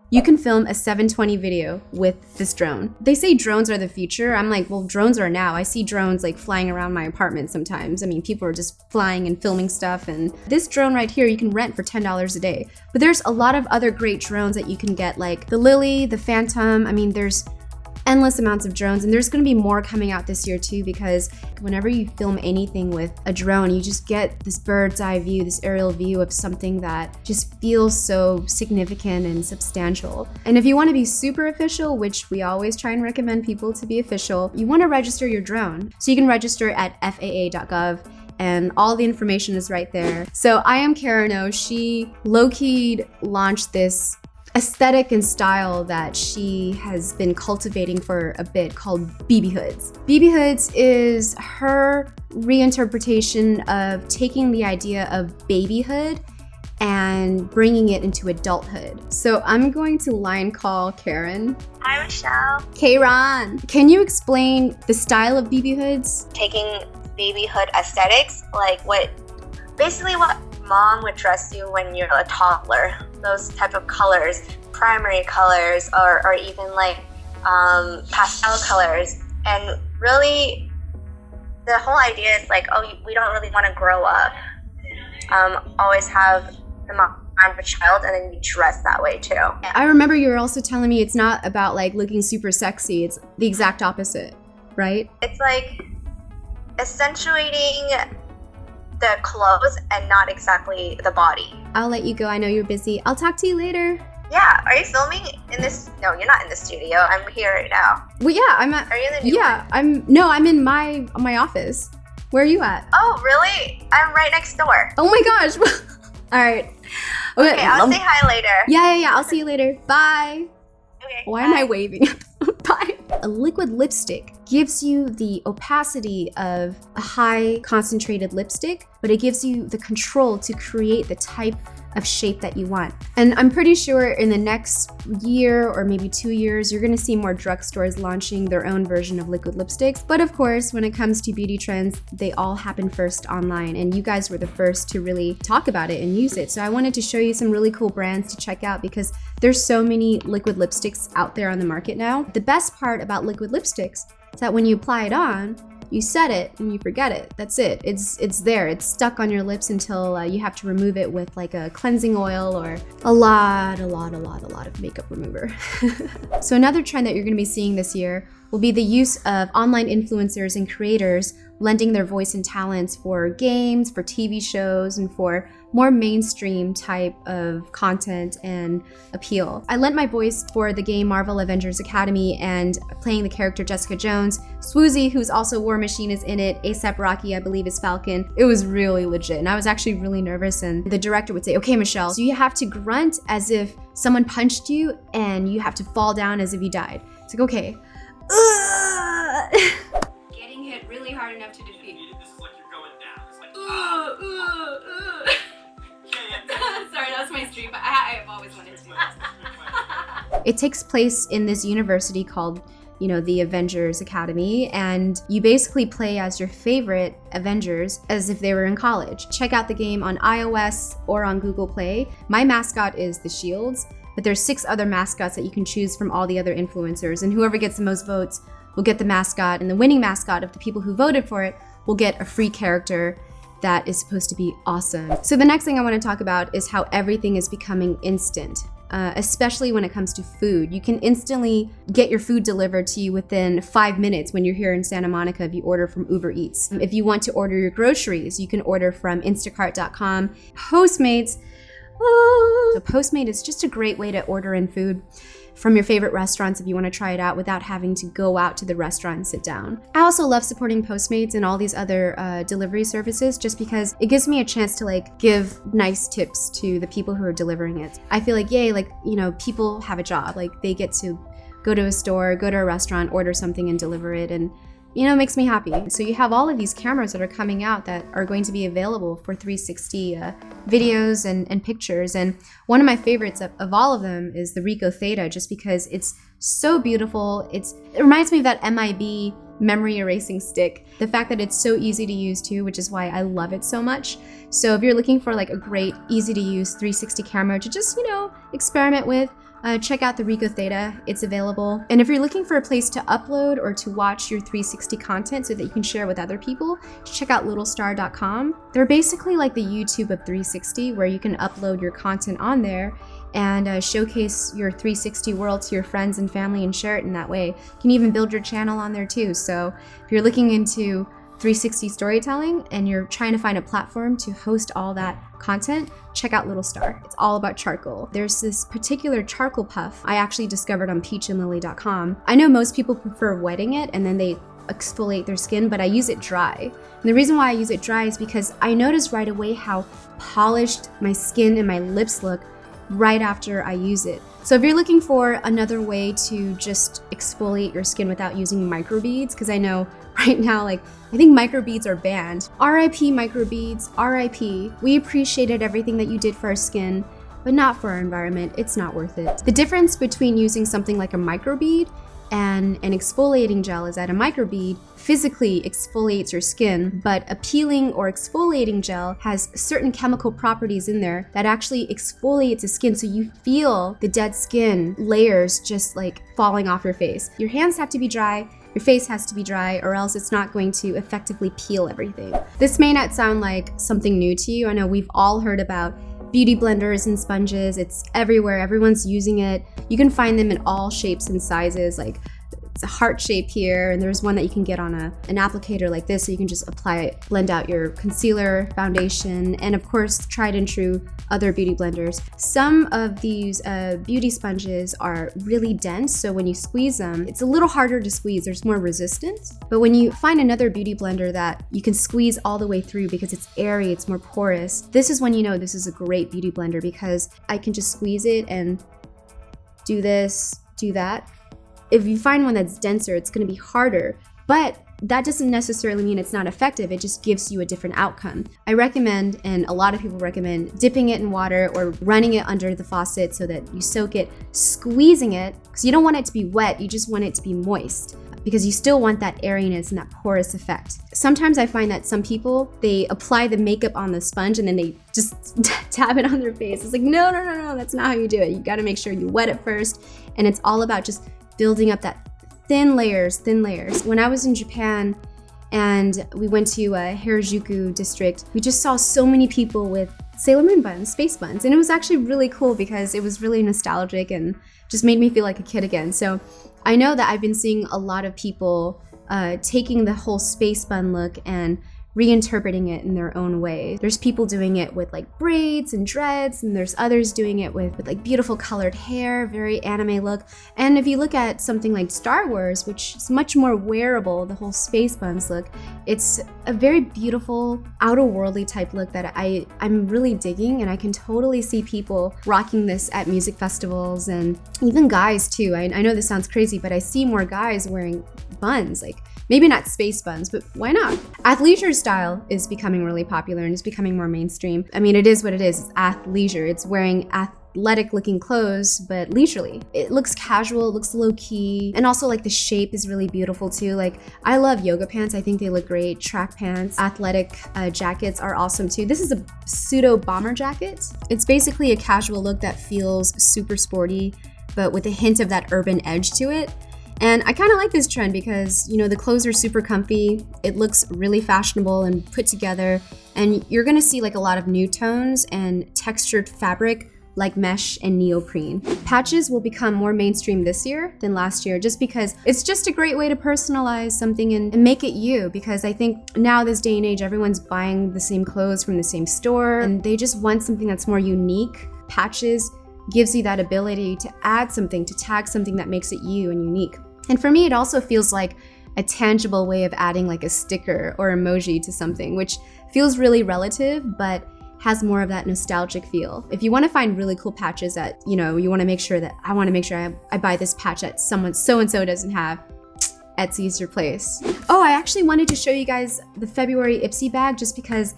You can film a 720 video with this drone. They say drones are the future. I'm like, well, drones are now. I see drones like flying around my apartment sometimes. I mean, people are just flying and filming stuff. And this drone right here, you can rent for $10 a day. But there's a lot of other great drones that you can get, like the Lily, the Phantom. I mean, there's endless amounts of drones, and there's gonna be more coming out this year too, because whenever you film anything with a drone, you just get this bird's eye view, this aerial view of something that just feels so significant and substantial. And if you wanna be super official, which we always try and recommend people to be official, you wanna register your drone. So you can register at faa.gov, and all the information is right there. So I am Karen. She low-key launched this aesthetic and style that she has been cultivating for a bit called BB Hoods. BB Hoods is her reinterpretation of taking the idea of babyhood and bringing it into adulthood. So I'm going to line call Karen. Hi, Michelle. Karen, can you explain the style of BB Hoods? Taking baby hood aesthetics, like basically what mom would dress you when you're a toddler. Those type of colors, primary colors, or even like pastel colors. And really, the whole idea is like, oh, we don't really want to grow up. Always have the mind of a child, and then you dress that way too. I remember you were also telling me it's not about like looking super sexy. It's the exact opposite, right? It's like accentuating the clothes and not exactly the body. I'll let you go. I know you're busy. I'll talk to you later. Yeah, are you filming in this? No, you're not in the studio. I'm here right now. Well, yeah, I'm at. Are you in the new one? I'm in my office. Where are you at? Oh, really? I'm right next door. Oh my gosh. All right. Okay, I'll say hi later. Yeah. I'll see you later. Bye. Okay. Why bye. am I waving? Bye. A liquid lipstick gives you the opacity of a high concentrated lipstick, but it gives you the control to create the type of shape that you want. And I'm pretty sure in the next year or maybe 2 years, you're gonna see more drugstores launching their own version of liquid lipsticks. But of course, when it comes to beauty trends, they all happen first online, and you guys were the first to really talk about it and use it. So I wanted to show you some really cool brands to check out because there's so many liquid lipsticks out there on the market now. The best part about liquid lipsticks is that when you apply it on, you set it and you forget it. That's it. It's there. It's stuck on your lips until you have to remove it with like a cleansing oil or a lot of makeup remover. So another trend that you're going to be seeing this year will be the use of online influencers and creators lending their voice and talents for games, for TV shows, and for more mainstream type of content and appeal. I lent my voice for the game Marvel Avengers Academy and playing the character Jessica Jones. Swoozie, who's also War Machine, is in it. A$AP Rocky, I believe, is Falcon. It was really legit, and I was actually really nervous, and the director would say, okay, Michelle, so you have to grunt as if someone punched you, and you have to fall down as if you died. It's like, okay. Getting hit really hard enough to defeat. This is like you're going down. It's like, Sorry, that was my stream, but I've always wanted to do this. It takes place in this university called, the Avengers Academy, and you basically play as your favorite Avengers as if they were in college. Check out the game on iOS or on Google Play. My mascot is the Shields, but there's 6 other mascots that you can choose from all the other influencers, and whoever gets the most votes will get the mascot, and the winning mascot of the people who voted for it will get a free character that is supposed to be awesome. So the next thing I want to talk about is how everything is becoming instant, especially when it comes to food. You can instantly get your food delivered to you within 5 minutes when you're here in Santa Monica if you order from Uber Eats. If you want to order your groceries, you can order from Instacart.com, Postmates. So Postmate is just a great way to order in food from your favorite restaurants if you want to try it out without having to go out to the restaurant and sit down. I also love supporting Postmates and all these other delivery services just because it gives me a chance to give nice tips to the people who are delivering it. I feel like, yay, people have a job. They get to go to a store, go to a restaurant, order something and deliver it, and it makes me happy. So you have all of these cameras that are coming out that are going to be available for 360 videos and pictures. And one of my favorites of all of them is the Ricoh Theta, just because it's So beautiful. It reminds me of that MIB memory erasing stick. The fact that it's so easy to use too, which is why I love it so much. So if you're looking for like a great, easy to use 360 camera to just, experiment with, check out the Ricoh Theta. It's available. And if you're looking for a place to upload or to watch your 360 content so that you can share with other people, check out littlestar.com. They're basically like the YouTube of 360, where you can upload your content on there and showcase your 360 world to your friends and family and share it in that way. You can even build your channel on there too. So if you're looking into 360 storytelling and you're trying to find a platform to host all that content, check out Little Star. It's all about charcoal. There's this particular charcoal puff I actually discovered on peachandlily.com. I know most people prefer wetting it and then they exfoliate their skin, but I use it dry. And the reason why I use it dry is because I notice right away how polished my skin and my lips look right after I use it. So if you're looking for another way to just exfoliate your skin without using microbeads, because I know right now, I think microbeads are banned. RIP microbeads, RIP. We appreciated everything that you did for our skin, but not for our environment. It's not worth it. The difference between using something like a microbead and an exfoliating gel is that a microbead physically exfoliates your skin, but a peeling or exfoliating gel has certain chemical properties in there that actually exfoliates the skin, so you feel the dead skin layers just like falling off your face. Your hands have to be dry, your face has to be dry, or else it's not going to effectively peel everything. This may not sound like something new to you. I know we've all heard about beauty blenders and sponges. It's everywhere. Everyone's using it. You can find them in all shapes and sizes. Like it's a heart shape here, and there's one that you can get on an applicator like this, so you can just apply it, blend out your concealer, foundation, and of course tried and true other beauty blenders. Some of these beauty sponges are really dense, so when you squeeze them, it's a little harder to squeeze. There's more resistance. But when you find another beauty blender that you can squeeze all the way through because it's airy, it's more porous, this is when you know this is a great beauty blender, because I can just squeeze it and do this, do that. If you find one that's denser, it's going to be harder, but that doesn't necessarily mean it's not effective. It just gives you a different outcome. I recommend, and a lot of people recommend, dipping it in water or running it under the faucet so that you soak it, squeezing it, because you don't want it to be wet, you just want it to be moist, because you still want that airiness and that porous effect. Sometimes I find that some people, they apply the makeup on the sponge and then they just tap it on their face. It's like, no, that's not how you do it. You gotta make sure you wet it first, and it's all about just building up that thin layers. When I was in Japan and we went to Harajuku district, we just saw so many people with Sailor Moon buns, space buns, and it was actually really cool because it was really nostalgic and just made me feel like a kid again. So I know that I've been seeing a lot of people taking the whole space bun look and reinterpreting it in their own way. There's people doing it with like braids and dreads, and there's others doing it with like beautiful colored hair, very anime look. And if you look at something like Star Wars, which is much more wearable, the whole space buns look, it's a very beautiful, outer worldly type look that I'm really digging, and I can totally see people rocking this at music festivals, and even guys too. I know this sounds crazy, but I see more guys wearing buns, like maybe not space buns, but why not? Athleisure style is becoming really popular and is becoming more mainstream. I mean, it is what it is. It's athleisure. It's wearing athletic looking clothes, but leisurely. It looks casual, it looks low key, and also like the shape is really beautiful too. Like I love yoga pants. I think they look great. Track pants, athletic jackets are awesome too. This is a Pseudo bomber jacket. It's basically a casual look that feels super sporty, but with a hint of that urban edge to it. And I kind of like this trend because, you know, the clothes are super comfy, it looks really fashionable and put together, and you're gonna see like a lot of nude tones and textured fabric like mesh and neoprene. Patches will become more mainstream this year than last year, just because it's just a great way to personalize something and make it you, because I think now this day and age, everyone's buying the same clothes from the same store and they just want something that's more unique. Patches gives you that ability to add something, to tag something that makes it you and unique. And for me, it also feels like a tangible way of adding like a sticker or emoji to something, which feels really relative, but has more of that nostalgic feel. If you want to find really cool patches that, you know, you want to make sure that I buy this patch that someone so-and-so doesn't have, Etsy's your place. Oh, I actually wanted to show you guys the February Ipsy bag just because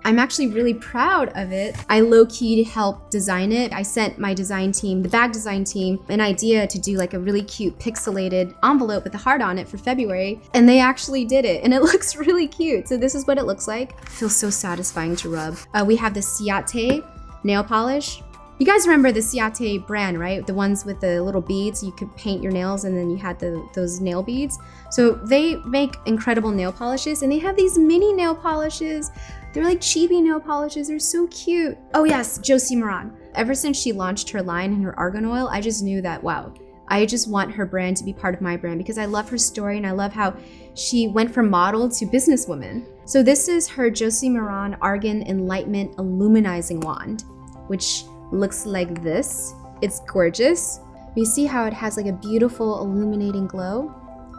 I'm actually really proud of it. I low-key helped design it. I sent my design team, the bag design team, an idea to do like a really cute pixelated envelope with a heart on it for February, and they actually did it, and it looks really cute. So this is what it looks like. It feels so satisfying to rub. We have the ciate nail polish. You guys remember the ciate brand, right? The ones with the little beads, you could paint your nails and then you had those nail beads. So they make incredible nail polishes, and they have these mini nail polishes. They're like chibi nail polishes, they're so cute. Oh yes, Josie Maran. Ever since she launched her line and her argan oil, I just knew that, wow, I just want her brand to be part of my brand because I love her story and I love how she went from model to businesswoman. So this is her Josie Maran Argan Enlightenment Illuminizing wand, which looks like this. It's gorgeous. You see how it has like a beautiful illuminating glow?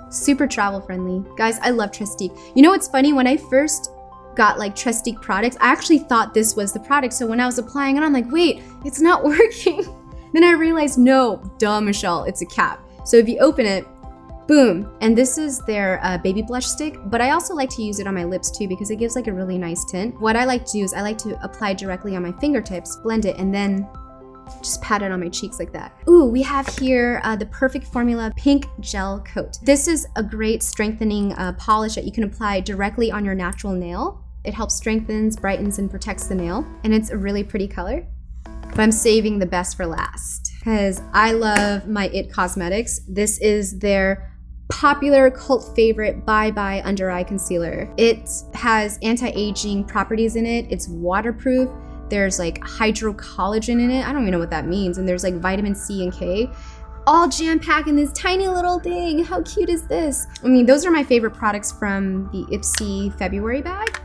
Super travel friendly. Guys, I love tre'StiQue. You know what's funny? When I first got like tre'StiQue products, I actually thought this was the product. So when I was applying it, I'm like, wait, it's not working. Then I realized, no, duh, Michelle, it's a cap. So if you open it, boom. And this is their baby blush stick, but I also like to use it on my lips too because it gives like a really nice tint. What I like to do is I like to apply directly on my fingertips, blend it, and then just pat it on my cheeks like that. Ooh, we have here the Perfect Formula Pink Gel Coat. This is a great strengthening polish that you can apply directly on your natural nail. It helps strengthens, brightens, and protects the nail. And it's a really pretty color. But I'm saving the best for last because I love my IT Cosmetics. This is their popular cult favorite Bye Bye Under Eye Concealer. It has anti-aging properties in it. It's waterproof. There's like hydrocollagen in it. I don't even know what that means. And there's like vitamin C and K. All jam-packed in this tiny little thing. How cute is this? I mean, those are my favorite products from the ipsy February bag.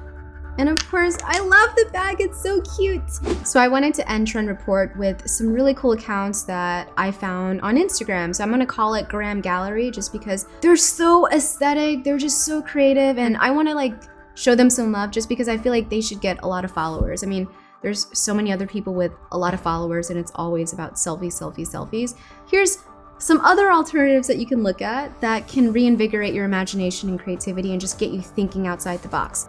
And of course, I love the bag, it's so cute. So I wanted to end Trend Report with some really cool accounts that I found on Instagram. So I'm gonna call it Graham Gallery just because they're so aesthetic, they're just so creative, and I wanna like show them some love just because I feel like they should get a lot of followers. I mean, there's so many other people with a lot of followers and it's always about selfies, selfies, selfies. Here's some other alternatives that you can look at that can reinvigorate your imagination and creativity and just get you thinking outside the box.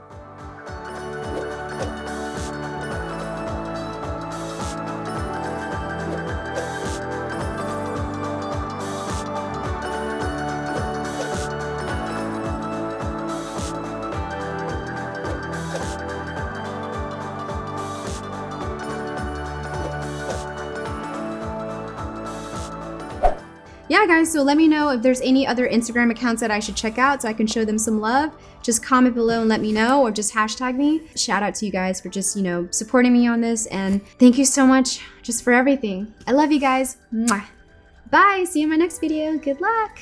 Yeah guys, so let me know if there's any other Instagram accounts that I should check out so I can show them some love. Just comment below and let me know, or just hashtag me. Shout out to you guys for just, you know, supporting me on this, and thank you so much just for everything. I love you guys. Mwah. Bye, see you in my next video. Good luck.